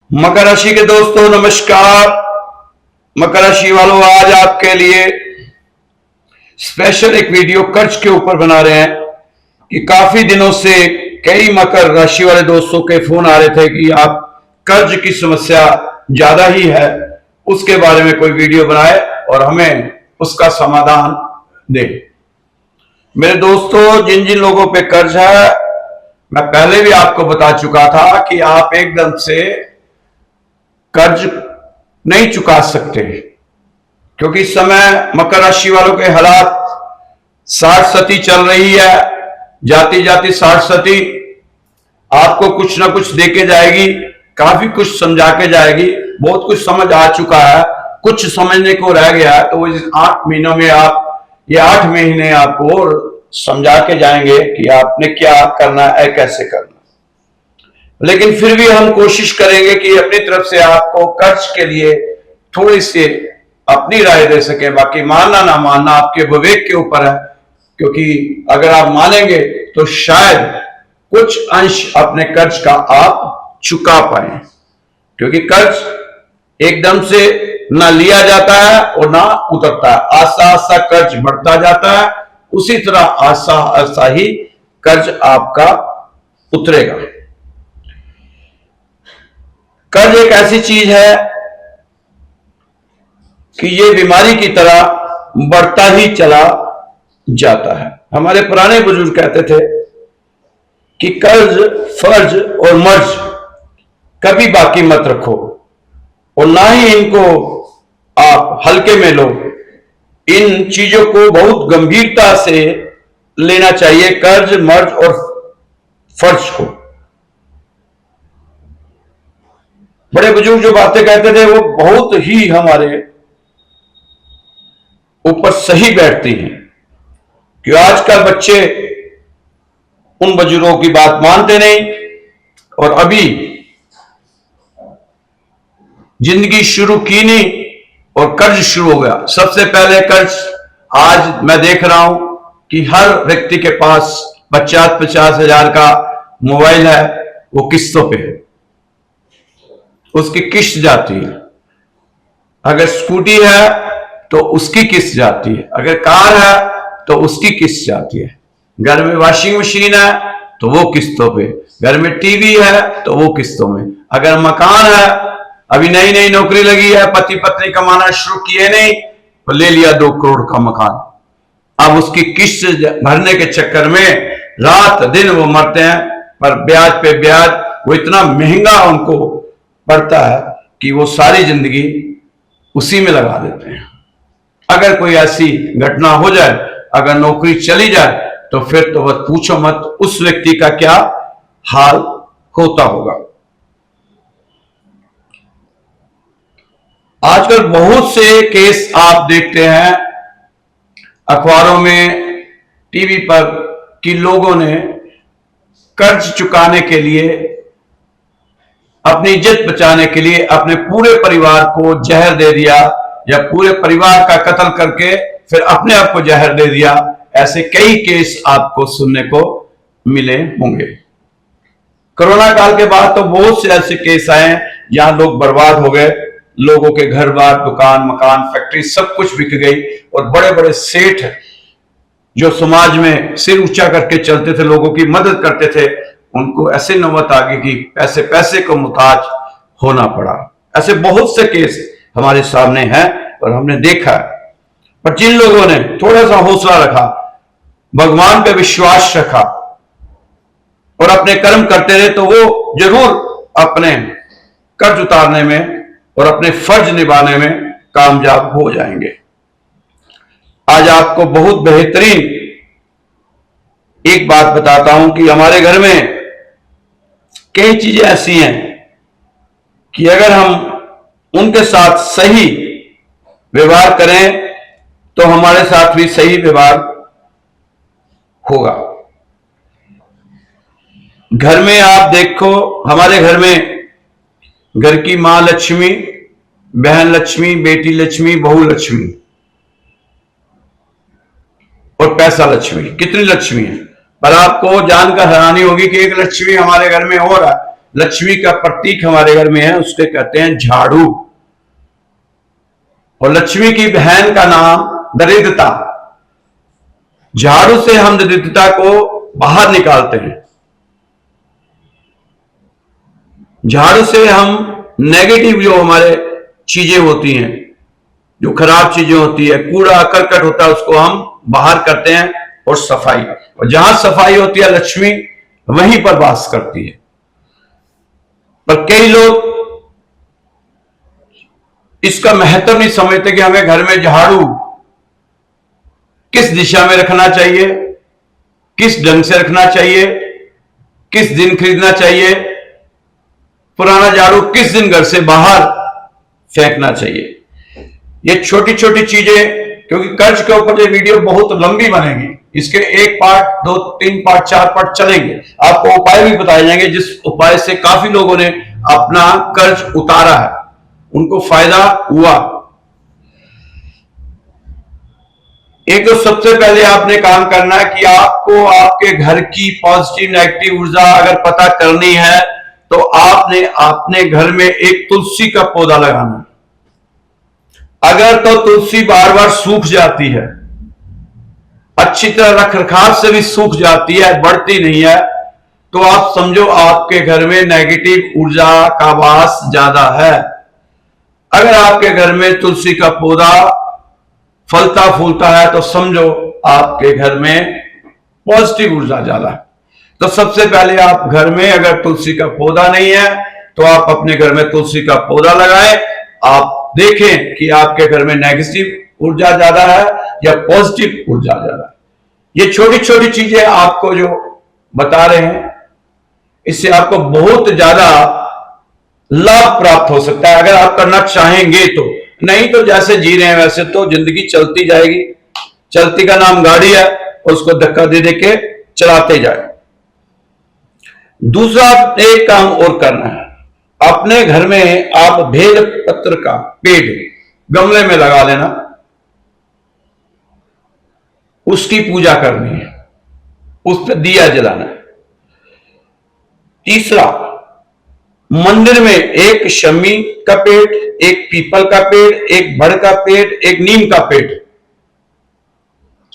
मकर राशि के दोस्तों नमस्कार। मकर राशि वालों, आज आपके लिए स्पेशल एक वीडियो कर्ज के ऊपर बना रहे हैं कि काफी दिनों से कई मकर राशि वाले दोस्तों के फोन आ रहे थे कि आप कर्ज की समस्या ज्यादा ही है, उसके बारे में कोई वीडियो बनाए और हमें उसका समाधान दे। मेरे दोस्तों, जिन जिन लोगों पे कर्ज है, मैं पहले भी आपको बता चुका था कि आप एकदम से कर्ज नहीं चुका सकते, क्योंकि इस समय मकर राशि वालों के हालात 60 चल रही है। जाती जाती 60 आपको कुछ ना कुछ देके जाएगी, काफी कुछ समझा के जाएगी। बहुत कुछ समझ आ चुका है, कुछ समझने को रह गया है, तो वो 8 महीनों में ये 8 महीने आपको समझा के जाएंगे कि आपने क्या करना है, कैसे करना। लेकिन फिर भी हम कोशिश करेंगे कि अपनी तरफ से आपको कर्ज के लिए थोड़ी सी अपनी राय दे सके। बाकी मानना ना मानना आपके विवेक के ऊपर है, क्योंकि अगर आप मानेंगे तो शायद कुछ अंश अपने कर्ज का आप चुका पाए, क्योंकि कर्ज एकदम से ना लिया जाता है और ना उतरता है। आस्ता आस्ता कर्ज बढ़ता जाता है, उसी तरह आस्ता आस्ता ही कर्ज आपका उतरेगा। कर्ज एक ऐसी चीज है कि ये बीमारी की तरह बढ़ता ही चला जाता है। हमारे पुराने बुजुर्ग कहते थे कि कर्ज, फर्ज और मर्ज कभी बाकी मत रखो और ना ही इनको आप हल्के में लो। इन चीजों को बहुत गंभीरता से लेना चाहिए, कर्ज, मर्ज और फर्ज को। बड़े बुजुर्ग जो बातें कहते थे वो बहुत ही हमारे ऊपर सही बैठती हैं, कि आजकल बच्चे उन बुजुर्गों की बात मानते नहीं और अभी जिंदगी शुरू की नहीं और कर्ज शुरू हो गया। सबसे पहले कर्ज, आज मैं देख रहा हूं कि हर व्यक्ति के पास 50-50 हजार का मोबाइल है, वो किस्तों पे है, उसकी किस्त जाती है। अगर स्कूटी है तो उसकी किस्त जाती है, अगर कार है तो उसकी किस्त जाती है, घर में वॉशिंग मशीन है तो वो किस्तों पे, घर में टीवी है तो वो किस्तों में, अगर मकान है, अभी नई नई नौकरी लगी है, पति पत्नी कमाना शुरू किए नहीं तो ले लिया 2 करोड़ का मकान, अब उसकी किस्त भरने के चक्कर में रात दिन वो मरते हैं, पर ब्याज पे ब्याज वो इतना महंगा उनको पड़ता है कि वो सारी जिंदगी उसी में लगा देते हैं। अगर कोई ऐसी घटना हो जाए, अगर नौकरी चली जाए, तो फिर तो बस पूछो मत उस व्यक्ति का क्या हाल होता होगा। आजकल बहुत से केस आप देखते हैं अखबारों में, टीवी पर, कि लोगों ने कर्ज चुकाने के लिए, अपनी इज्जत बचाने के लिए अपने पूरे परिवार को जहर दे दिया, या पूरे परिवार का कत्ल करके फिर अपने आप को जहर दे दिया। ऐसे कई केस आपको सुनने को मिले होंगे। कोरोना काल के बाद तो बहुत से ऐसे केस आए जहां लोग बर्बाद हो गए, लोगों के घर बार, दुकान, मकान, फैक्ट्री सब कुछ बिक गई, और बड़े बड़े सेठ जो समाज में सिर ऊंचा करके चलते थे, लोगों की मदद करते थे, उनको ऐसे नौबत आ गई कि पैसे पैसे को मुताज होना पड़ा। ऐसे बहुत से केस हमारे सामने हैं और हमने देखा है। पर जिन लोगों ने थोड़ा सा हौसला रखा, भगवान पे विश्वास रखा और अपने कर्म करते रहे, तो वो जरूर अपने कर्ज उतारने में और अपने फर्ज निभाने में कामयाब हो जाएंगे। आज आपको बहुत बेहतरीन एक बात बताता हूं कि हमारे घर में कई चीजें ऐसी हैं कि अगर हम उनके साथ सही व्यवहार करें तो हमारे साथ भी सही व्यवहार होगा। घर में आप देखो, हमारे घर में घर की मां लक्ष्मी, बहन लक्ष्मी, बेटी लक्ष्मी, बहू लक्ष्मी और पैसा लक्ष्मी, कितनी लक्ष्मी है। पर आपको जानकर हैरानी होगी कि एक लक्ष्मी हमारे घर में और है। लक्ष्मी का प्रतीक हमारे घर में है उसके कहते हैं झाड़ू। और लक्ष्मी की बहन का नाम दरिद्रता। झाड़ू से हम दरिद्रता को बाहर निकालते हैं। झाड़ू से हम नेगेटिव जो हमारे चीजें होती हैं, जो खराब चीजें होती है, कूड़ा करकट होता है, उसको हम बाहर करते हैं। और सफाई, और जहां सफाई होती है लक्ष्मी वहीं पर वास करती है। पर कई लोग इसका महत्व नहीं समझते कि हमें घर में झाड़ू किस दिशा में रखना चाहिए, किस ढंग से रखना चाहिए, किस दिन खरीदना चाहिए, पुराना झाड़ू किस दिन घर से बाहर फेंकना चाहिए। ये छोटी छोटी चीजें, क्योंकि कर्ज के ऊपर ये वीडियो बहुत लंबी बनेगी, इसके एक पार्ट, 2, 3 पार्ट, 4 पार्ट चलेंगे। आपको उपाय भी बताए जाएंगे जिस उपाय से काफी लोगों ने अपना कर्ज उतारा है, उनको फायदा हुआ। एक तो सबसे पहले आपने काम करना है कि आपको आपके घर की पॉजिटिव नेगेटिव ऊर्जा अगर पता करनी है तो आपने अपने घर में एक तुलसी का पौधा लगाना है। अगर तो तुलसी बार बार सूख जाती है, अच्छी तरह रख रखाव से भी सूख जाती है, बढ़ती नहीं है, तो आप समझो आपके घर में नेगेटिव ऊर्जा का वास ज्यादा है। अगर आपके घर में तुलसी का पौधा फलता फूलता है तो समझो आपके घर में पॉजिटिव ऊर्जा ज्यादा है। तो सबसे पहले आप घर में अगर तुलसी का पौधा नहीं है तो आप अपने घर में तुलसी का पौधा लगाएं। आप देखें कि आपके घर में नेगेटिव ऊर्जा ज्यादा है या पॉजिटिव ऊर्जा ज्यादा है। ये छोटी छोटी चीजें आपको जो बता रहे हैं, इससे आपको बहुत ज्यादा लाभ प्राप्त हो सकता है अगर आप करना चाहेंगे तो। नहीं तो जैसे जी रहे हैं वैसे तो जिंदगी चलती जाएगी। चलती का नाम गाड़ी है, उसको धक्का दे दे के चलाते जाए। दूसरा एक काम और करना है, अपने घर में आप बेल पत्र का पेड़ गमले में लगा लेना, उसकी पूजा करनी है, उस पर दिया जलाना है। तीसरा, मंदिर में एक शमी का पेड़, एक पीपल का पेड़, एक बड़ का पेड़, एक नीम का पेड़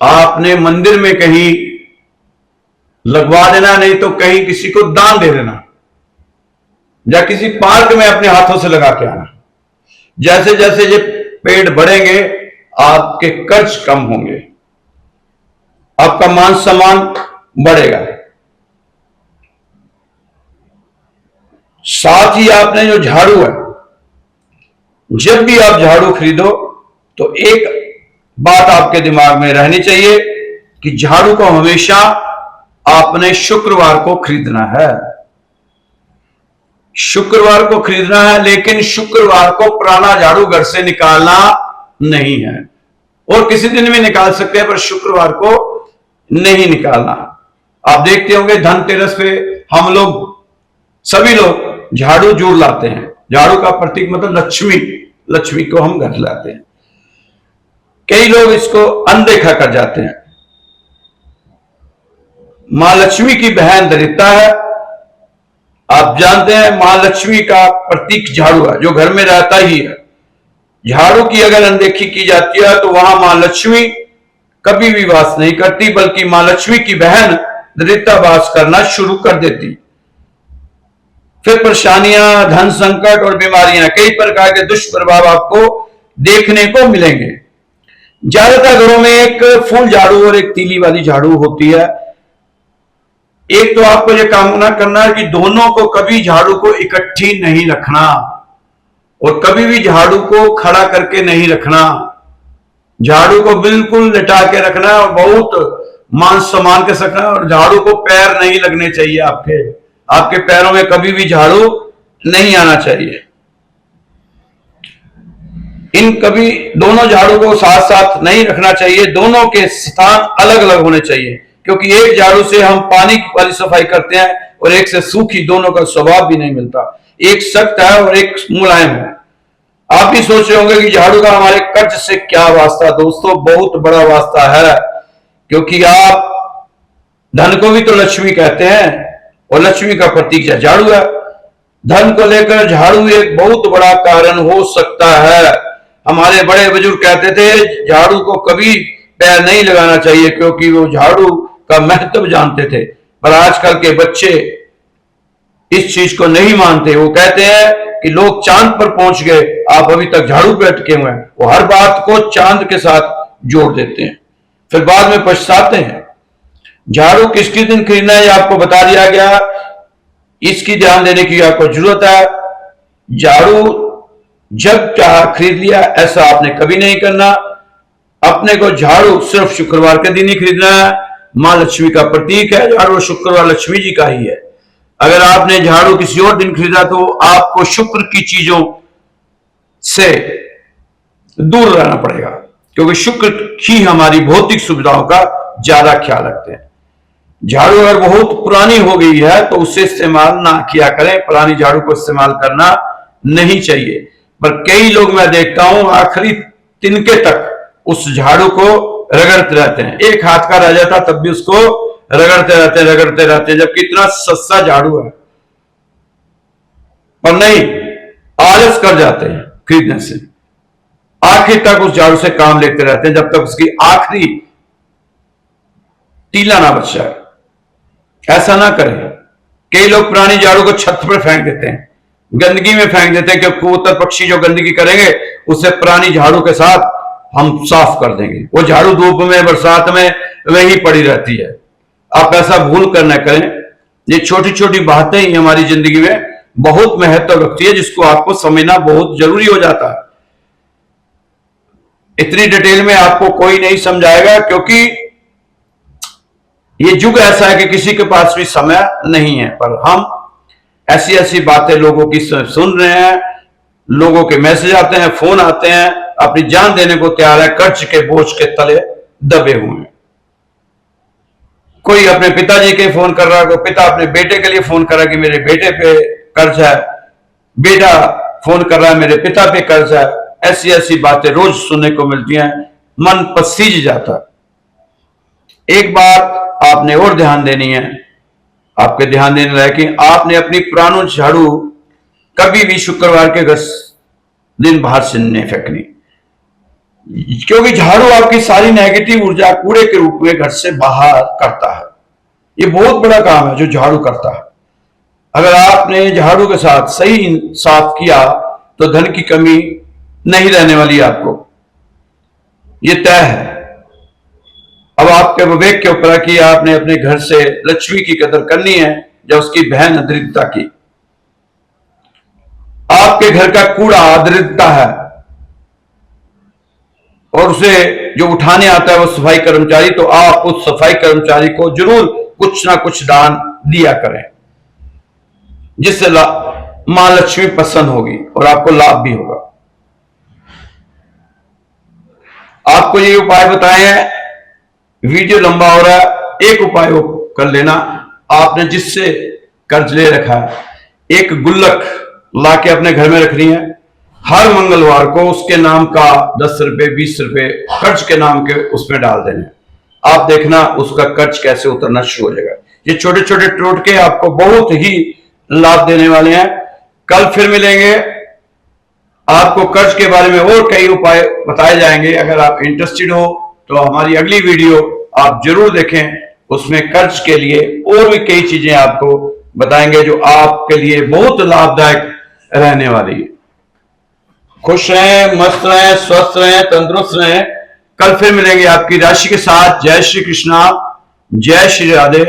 आपने मंदिर में कहीं लगवा देना, नहीं तो कहीं किसी को दान दे देना, या किसी पार्क में अपने हाथों से लगा के आना। जैसे जैसे ये पेड़ बढ़ेंगे आपके कर्ज कम होंगे, आपका मान सम्मान बढ़ेगा। साथ ही आपने जो झाड़ू है, जब भी आप झाड़ू खरीदो तो एक बात आपके दिमाग में रहनी चाहिए कि झाड़ू को हमेशा आपने शुक्रवार को खरीदना है। शुक्रवार को खरीदना है, लेकिन शुक्रवार को पुराना झाड़ू घर से निकालना नहीं है। और किसी दिन भी निकाल सकते हैं पर शुक्रवार को नहीं निकालना। आप देखते होंगे धनतेरस पे हम लोग सभी लोग झाड़ू जरूर लाते हैं। झाड़ू का प्रतीक मतलब लक्ष्मी, लक्ष्मी को हम घर लाते हैं। कई लोग इसको अनदेखा कर जाते हैं। मां लक्ष्मी की बहन दरिद्रता है। आप जानते हैं मां लक्ष्मी का प्रतीक झाड़ू है, जो घर में रहता ही है। झाड़ू की अगर अनदेखी की जाती है तो वहां मां लक्ष्मी कभी भी वास नहीं करती, बल्कि मां लक्ष्मी की बहन दरिद्रता वास करना शुरू कर देती। फिर परेशानियां, धन संकट और बीमारियां, कई प्रकार के दुष्प्रभाव आपको देखने को मिलेंगे। ज्यादातर घरों में एक फूल झाड़ू और एक तीली वाली झाड़ू होती है। एक तो आपको यह काम करना है कि दोनों को कभी झाड़ू को इकट्ठी नहीं रखना और कभी भी झाड़ू को खड़ा करके नहीं रखना। झाड़ू को बिल्कुल लिटा के रखना है और बहुत मान सम्मान के रखना है। और झाड़ू को पैर नहीं लगने चाहिए, आपके पैरों में कभी भी झाड़ू नहीं आना चाहिए। इन कभी दोनों झाड़ू को साथ साथ नहीं रखना चाहिए, दोनों के स्थान अलग अलग होने चाहिए। क्योंकि एक झाड़ू से हम पानी वाली सफाई करते हैं और एक से सूखी, दोनों का स्वभाव भी नहीं मिलता। एक सख्त है और एक मुलायम है। आप भी सोच रहे होंगे कि झाड़ू का हमारे कर्ज से क्या वास्ता। दोस्तों, बहुत बड़ा वास्ता है, क्योंकि आप धन को भी तो लक्ष्मी कहते हैं और लक्ष्मी का प्रतीक झाड़ू है। धन को लेकर झाड़ू एक बहुत बड़ा कारण हो सकता है। हमारे बड़े बुजुर्ग कहते थे झाड़ू को कभी पैर नहीं लगाना चाहिए, क्योंकि वो झाड़ू का महत्व जानते थे। पर आजकल के बच्चे इस चीज को नहीं मानते। वो कहते हैं कि लोग चांद पर पहुंच गए, आप अभी तक झाड़ू पे अटके हुए हैं। वो हर बात को चांद के साथ जोड़ देते हैं, फिर बाद में पछताते हैं। झाड़ू किस किस दिन खरीदना है आपको बता दिया गया, इसकी ध्यान देने की आपको जरूरत है। झाड़ू जब चाहा खरीद लिया, ऐसा आपने कभी नहीं करना। अपने को झाड़ू सिर्फ शुक्रवार के दिन ही खरीदना है। मां लक्ष्मी का प्रतीक है झाड़ू, शुक्रवार लक्ष्मी जी का ही है। अगर आपने झाड़ू किसी और दिन खरीदा तो आपको शुक्र की चीजों से दूर रहना पड़ेगा, क्योंकि शुक्र ही हमारी भौतिक सुविधाओं का ज्यादा ख्याल रखते हैं। झाड़ू अगर बहुत पुरानी हो गई है तो उसे इस्तेमाल ना किया करें। पुरानी झाड़ू को इस्तेमाल करना नहीं चाहिए। पर कई लोग मैं देखता हूं आखिरी तिनके तक उस झाड़ू को रगड़ते रहते हैं। एक हाथ का रह जाता तब भी उसको रगड़ते रहते हैं, जबकि इतना सस्ता झाड़ू है। पर नहीं, आलस कर जाते हैं खरीदने से। आखिर तक उस झाड़ू से काम लेते रहते हैं जब तक उसकी आखिरी तीला ना बच जाए। ऐसा ना करें। कई लोग पुरानी झाड़ू को छत पर फेंक देते हैं, गंदगी में फेंक देते हैं, क्योंकि कबूतर पक्षी जो गंदगी करेंगे उसे पुरानी झाड़ू के साथ हम साफ कर देंगे। वो झाड़ू धूप में बरसात में वही पड़ी रहती है। आप ऐसा भूल कर न करें। ये छोटी छोटी बातें ही हमारी जिंदगी में बहुत महत्व रखती है, जिसको आपको समझना बहुत जरूरी हो जाता है। इतनी डिटेल में आपको कोई नहीं समझाएगा, क्योंकि ये युग ऐसा है कि किसी के पास भी समय नहीं है। पर हम ऐसी ऐसी बातें लोगों की सुन रहे हैं, लोगों के मैसेज आते हैं, फोन आते हैं, अपनी जान देने को तैयार है, कर्ज के बोझ के तले दबे हुए हैं। कोई अपने पिताजी के फोन कर रहा है, कोई पिता अपने बेटे के लिए फोन कर रहा है कि मेरे बेटे पे कर्ज है, बेटा फोन कर रहा है मेरे पिता पे कर्ज है। ऐसी ऐसी बातें रोज सुनने को मिलती हैं, मन पसीज जाता है। एक बात आपने और ध्यान देनी है, आपके ध्यान देना है कि आपने अपनी पुरानी झाड़ू कभी भी शुक्रवार के दिन बाहर से नहीं फेंकनी, क्योंकि झाड़ू आपकी सारी नेगेटिव ऊर्जा कूड़े के रूप में घर से बाहर करता है। ये बहुत बड़ा काम है जो झाड़ू करता है। अगर आपने झाड़ू के साथ सही साफ किया तो धन की कमी नहीं रहने वाली आपको, ये तय है। अब आपके विवेक के ऊपर है कि आपने अपने घर से लक्ष्मी की कदर करनी है या उसकी बहन अदृढ़ता की। आपके घर का कूड़ा अदृढ़ता है और उसे जो उठाने आता है वो सफाई कर्मचारी, तो आप उस सफाई कर्मचारी को जरूर कुछ ना कुछ दान दिया करें, जिससे मां लक्ष्मी प्रसन्न होगी और आपको लाभ भी होगा। आपको ये उपाय बताए हैं, वीडियो लंबा हो रहा है, एक उपाय वो कर लेना। आपने जिससे कर्ज ले रखा है, एक गुल्लक लाके अपने घर में रखनी है। हर मंगलवार को उसके नाम का 10 रुपए 20 रुपए कर्ज के नाम के उसमें डाल देने। आप देखना उसका कर्ज कैसे उतरना शुरू हो जाएगा। ये छोटे छोटे टोटके आपको बहुत ही लाभ देने वाले हैं। कल फिर मिलेंगे, आपको कर्ज के बारे में और कई उपाय बताए जाएंगे। अगर आप इंटरेस्टेड हो तो हमारी अगली वीडियो आप जरूर देखें, उसमें कर्ज के लिए और भी कई चीजें आपको बताएंगे जो आपके लिए बहुत लाभदायक रहने वाली है। खुश रहें, मस्त रहें, स्वस्थ रहें, तंदुरुस्त रहें। कल फिर मिलेंगे आपकी राशि के साथ। जय श्री कृष्णा, जय श्री राधे।